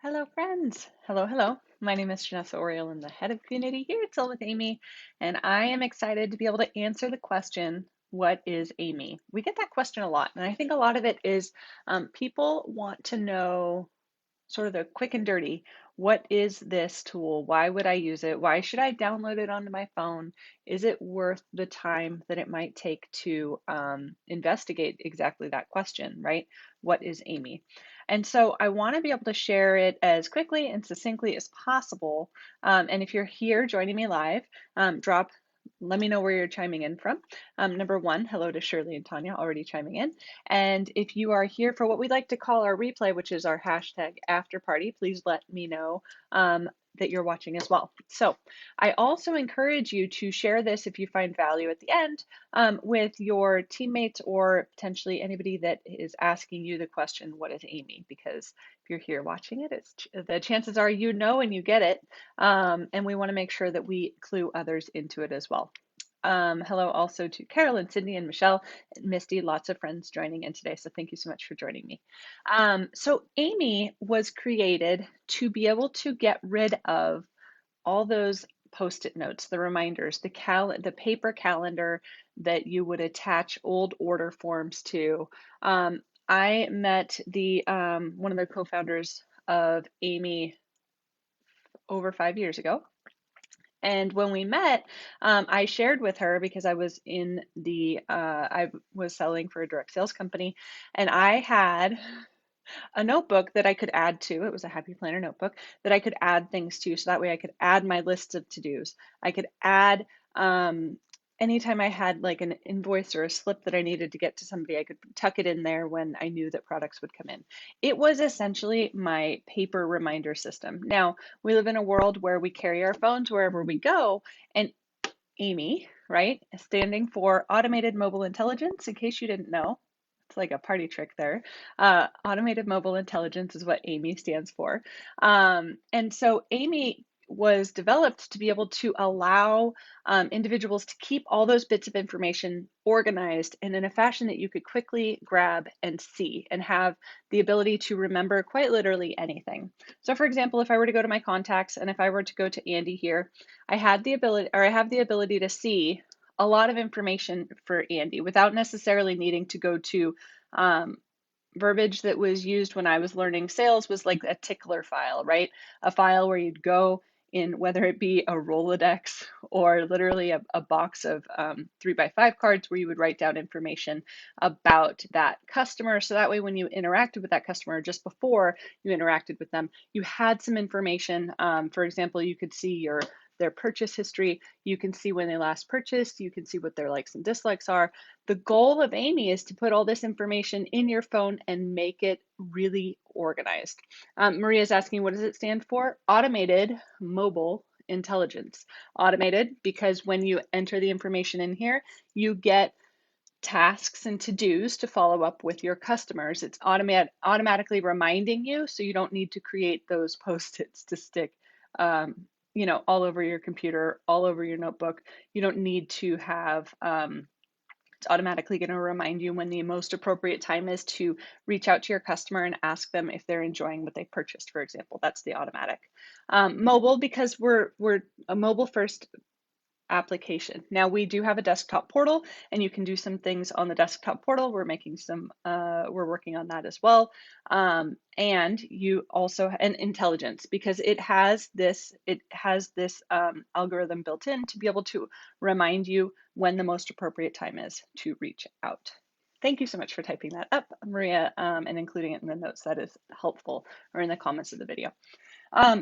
Hello, friends. Hello, hello. My name is Janessa Oriel. I'm the head of community here at Soul with Amy, and I am excited to be able to answer the question, what is Amy? We get that question a lot, and I think a lot of it is people want to know sort of the quick and dirty. What is this tool? Why would I use it? Why should I download it onto my phone? Is it worth the time that it might take to investigate exactly that question, right? What is Amy? And so I want to be able to share it as quickly and succinctly as possible. And if you're here joining me live, let me know where you're chiming in from. Number one, hello to Shirley and Tanya already chiming in. And if you are here for what we like to call our replay, which is our hashtag after party, please let me know that you're watching as well. So I also encourage you to share this if you find value at the end with your teammates or potentially anybody that is asking you the question, what is Amy? Because if you're here watching it, the chances are you know and you get it. And we want to make sure that we clue others into it as well. Hello also to Carolyn, Sydney, and Michelle, and Misty, lots of friends joining in today. So thank you so much for joining me. So Amy was created to be able to get rid of all those post-it notes, the reminders, the paper calendar that you would attach old order forms to. I met the one of the co-founders of Amy over 5 years ago. And when we met, I shared with her because I was selling for a direct sales company, and I had a notebook that I could add to. It was a Happy Planner notebook that I could add things to. So that way I could add my list of to-dos. I could add anytime I had like an invoice or a slip that I needed to get to somebody, I could tuck it in there when I knew that products would come in. It was essentially my paper reminder system. Now, we live in a world where we carry our phones wherever we go, and Amy, right, standing for Automated Mobile Intelligence, in case you didn't know. It's like a party trick there. Automated Mobile Intelligence is what Amy stands for. And so Amy was developed to be able to allow individuals to keep all those bits of information organized and in a fashion that you could quickly grab and see and have the ability to remember quite literally anything. So for example, if I were to go to my contacts and if I were to go to Andy here, I have the ability to see a lot of information for Andy without necessarily needing to go to um, verbiage that was used when I was learning sales was like a tickler file, right? A file where you'd go in, whether it be a Rolodex or literally a box of 3x5 cards where you would write down information about that customer. So that way, when you interacted with that customer, just before you interacted with them, you had some information. For example, you could see their purchase history. You can see when they last purchased. You can see what their likes and dislikes are. The goal of Amy is to put all this information in your phone and make it really organized. Maria's asking, what does it stand for? Automated Mobile Intelligence. Automated because when you enter the information in here, you get tasks and to-dos to follow up with your customers. It's automatically reminding you, so you don't need to create those post-its to stick all over your computer, all over your notebook. You don't need to have it's automatically going to remind you when the most appropriate time is to reach out to your customer and ask them if they're enjoying what they purchased, for example. That's the automatic. Mobile, because we're a mobile first application. Now we do have a desktop portal and you can do some things on the desktop portal. We're working on that as well. And you also, and intelligence, because it has this algorithm built in to be able to remind you when the most appropriate time is to reach out. Thank you so much for typing that up, Maria, and including it in the notes. That is helpful, or in the comments of the video.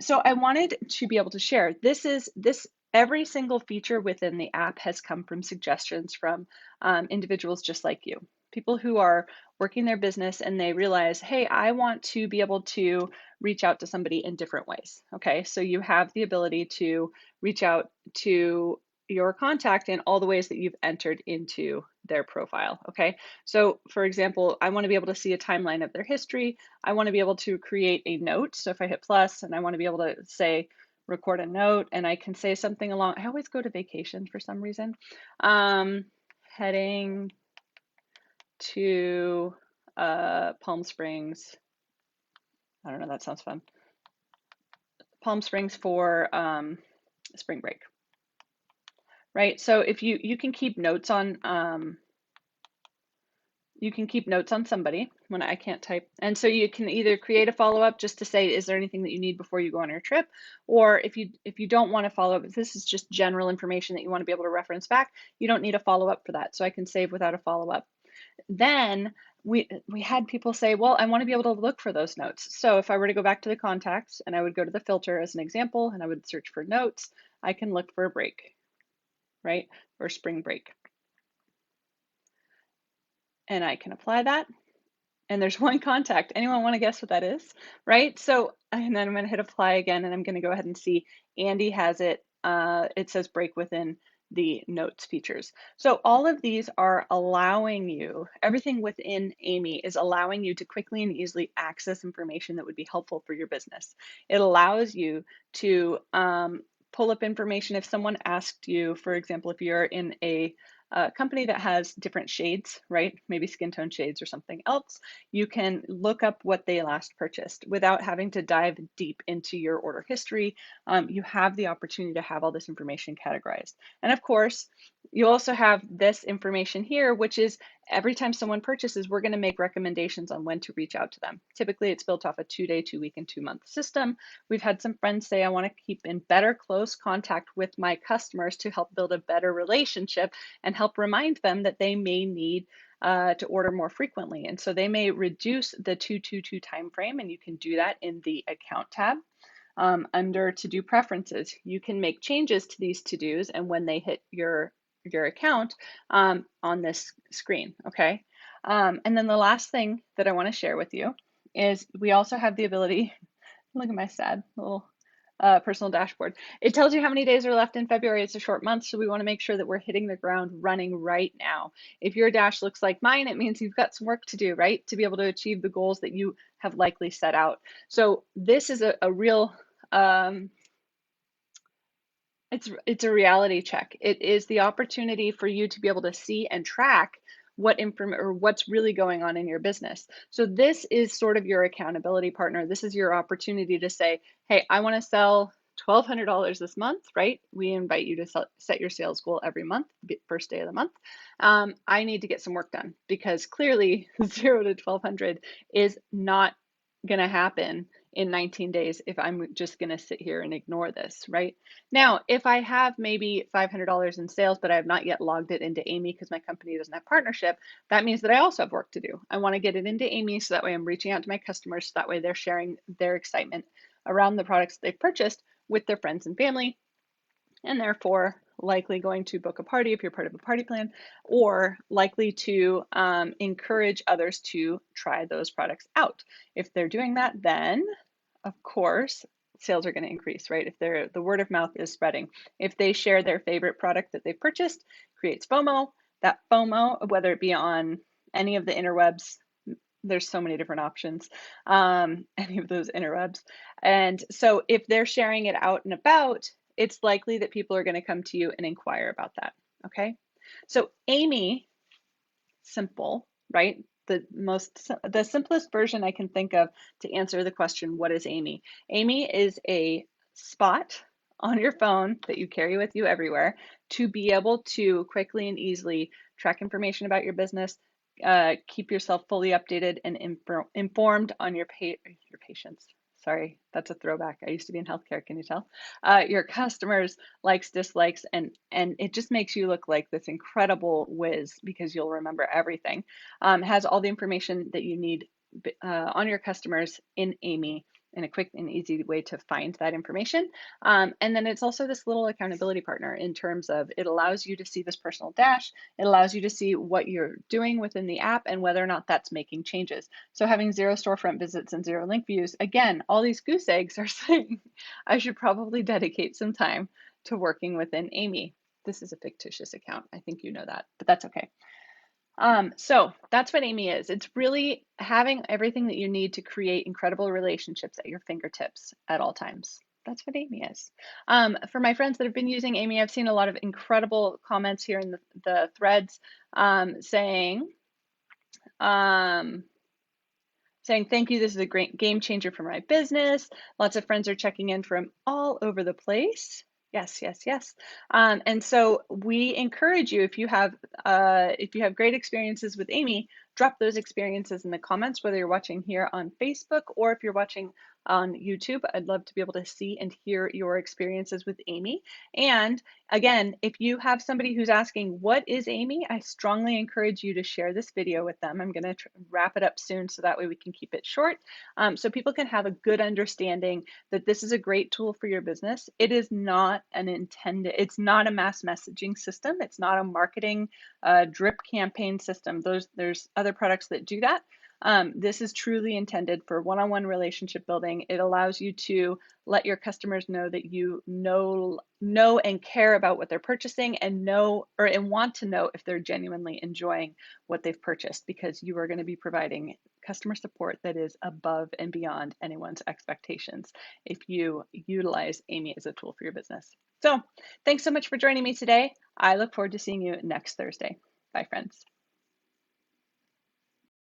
So I wanted to be able to share this. Every single feature within the app has come from suggestions from individuals just like you, people who are working their business and they realize, hey, I want to be able to reach out to somebody in different ways. Okay, so you have the ability to reach out to your contact in all the ways that you've entered into their profile. Okay, so for example, I want to be able to see a timeline of their history. I want to be able to create a note. So if I hit plus and I want to be able to say, record a note, and I can say something along, I always go to vacation for some reason. Heading to Palm Springs. I don't know, that sounds fun. Palm Springs for spring break, right? So if you can keep notes on somebody when I can't type. And so you can either create a follow-up just to say, is there anything that you need before you go on your trip? Or if you don't want to follow up, if this is just general information that you want to be able to reference back, you don't need a follow-up for that. So I can save without a follow-up. Then we had people say, well, I want to be able to look for those notes. So if I were to go back to the contacts and I would go to the filter as an example, and I would search for notes, I can look for a break, right? Or spring break. And I can apply that. And there's one contact. Anyone want to guess what that is? Right? So, and then I'm going to hit apply again, and I'm going to go ahead and see Andy has it. It says break within the notes features. So all of these are allowing you, everything within Amy is allowing you to quickly and easily access information that would be helpful for your business. It allows you to pull up information if someone asked you, for example, if you're in a company that has different shades, right? Maybe skin tone shades or something else, you can look up what they last purchased without having to dive deep into your order history. You have the opportunity to have all this information categorized. And of course, you also have this information here, which is every time someone purchases, we're going to make recommendations on when to reach out to them. Typically, it's built off a 2-day, 2-week, and 2-month system. We've had some friends say, I want to keep in better close contact with my customers to help build a better relationship and help remind them that they may need to order more frequently. And so they may reduce the 222 time frame, and you can do that in the account tab. Under to-do preferences, you can make changes to these to-dos and when they hit your account on this screen, okay? And then the last thing that I want to share with you is we also have the ability, look at my sad little personal dashboard. It tells you how many days are left in February. It's a short month, so we want to make sure that we're hitting the ground running right now. If your dash looks like mine, it means you've got some work to do, right? To be able to achieve the goals that you have likely set out. So this is a real, it's a reality check. It is the opportunity for you to be able to see and track what's really going on in your business. So this is sort of your accountability partner. This is your opportunity to say, hey, I want to sell $1,200 this month, right? We invite you to set your sales goal every month, first day of the month. I need to get some work done because clearly 0 to 1,200 is not going to happen in 19 days if I'm just going to sit here and ignore this, right? Now, if I have maybe $500 in sales, but I have not yet logged it into Amy because my company doesn't have partnership, that means that I also have work to do. I want to get it into Amy so that way I'm reaching out to my customers, so that way they're sharing their excitement around the products they've purchased with their friends and family, and therefore likely going to book a party if you're part of a party plan, or likely to encourage others to try those products out. If they're doing that, then of course sales are going to increase, right? If the word of mouth is spreading. If they share their favorite product that they've purchased, creates FOMO. That FOMO, whether it be on any of the interwebs, there's so many different options, any of those interwebs. And so if they're sharing it out and about, it's likely that people are going to come to you and inquire about that. Okay. So Amy, simple, right? The simplest version I can think of to answer the question, what is Amy? Amy is a spot on your phone that you carry with you everywhere to be able to quickly and easily track information about your business, keep yourself fully updated and informed on your patients. Sorry, that's a throwback. I used to be in healthcare, can you tell? Your customers' likes, dislikes, and it just makes you look like this incredible whiz because you'll remember everything. Has all the information that you need on your customers in Amy in a quick and easy way to find that information. And then it's also this little accountability partner in terms of it allows you to see this personal dash. It allows you to see what you're doing within the app and whether or not that's making changes. So having 0 storefront visits and 0 link views, again, all these goose eggs are saying I should probably dedicate some time to working within Amy. This is a fictitious account. I think you know that, but that's okay. So that's what Amy is. It's really having everything that you need to create incredible relationships at your fingertips at all times. That's what Amy is. For my friends that have been using Amy, I've seen a lot of incredible comments here in the threads saying saying, thank you, this is a great game changer for my business. Lots of friends are checking in from all over the place. Yes, yes, yes. And so we encourage you, if you have great experiences with Amy, drop those experiences in the comments, whether you're watching here on Facebook or if you're watching on YouTube. I'd love to be able to see and hear your experiences with Amy. And again, if you have somebody who's asking, what is Amy? I strongly encourage you to share this video with them. I'm going to wrap it up soon so that way we can keep it short, so people can have a good understanding that this is a great tool for your business. It is not it's not a mass messaging system. It's not a marketing drip campaign system. There's other products that do that. This is truly intended for one-on-one relationship building. It allows you to let your customers know that you know and care about what they're purchasing and want to know if they're genuinely enjoying what they've purchased, because you are going to be providing customer support that is above and beyond anyone's expectations if you utilize Amy as a tool for your business. So thanks so much for joining me today. I look forward to seeing you next Thursday. Bye, friends.